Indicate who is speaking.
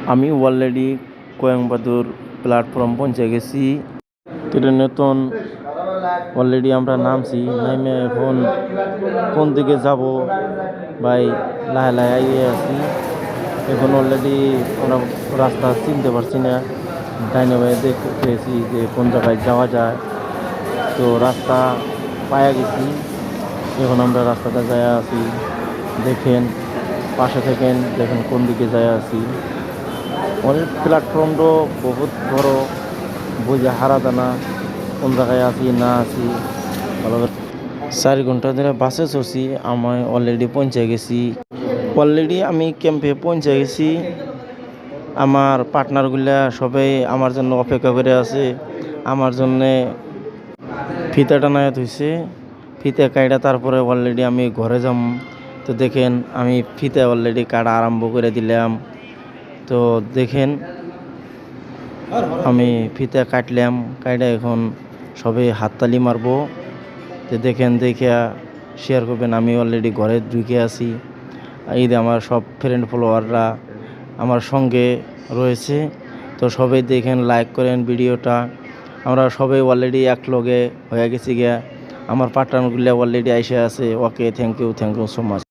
Speaker 1: আমি already কোয়েম্বাদুর platform পৌঁছে গেছি। নতুন অলরেডি আমরা নামছি, নামে এখন কোন দিকে যাব ভাই লাহে লাহে আইয়ে আছি। এখন অলরেডি আমরা রাস্তা চিনতে পারছি না, ডাইনে ভাই দেখতেছি যে কোন জায়গায় যাওয়া যায়। তো রাস্তা পায়া গেছি, এখন আমরা রাস্তাটা যায় আছি। দেখেন পাশে থাকেন, দেখেন কোন দিকে যায় আছি। অনেক প্ল্যাটফর্মটা বহুত বড়, বুঝে হারা দানা কোন জায়গায় আছি না আছি ভালো। 4 ঘন্টা ধরে বাসে চড়ছি, আমি অলরেডি পৌঁছে গেছি। অলরেডি আমি ক্যাম্পে পৌঁছে গেছি। আমার পার্টনারগুলা সবাই আমার জন্য অপেক্ষা করে আছে। আমার জন্যে ফিতা টানায় হয়েছে, ফিতা কাইটা তারপরে অলরেডি আমি ঘরে যাম। তো দেখেন আমি ফিতা অলরেডি কাটা আরম্ভ করে দিলাম। তো দেখেন আমি ফিতা কাটলাম, কাইটা এখন সবাই হাততালি মারবো। তো দেখেন দেখে শেয়ার করবেন। আমি অলরেডি ঘরে ঢুকে আছি। এই যে আমার সব ফ্রেন্ড ফলোয়াররা আমার সঙ্গে রয়েছে। তো সবাই দেখেন, লাইক করেন ভিডিওটা। আমরা সবাই অলরেডি এক লগে হয়ে গেছি গিয়া। আমার পার্টনারগুলো অলরেডি আইসে আছে। ওকে, থ্যাংক ইউ সো মাচ।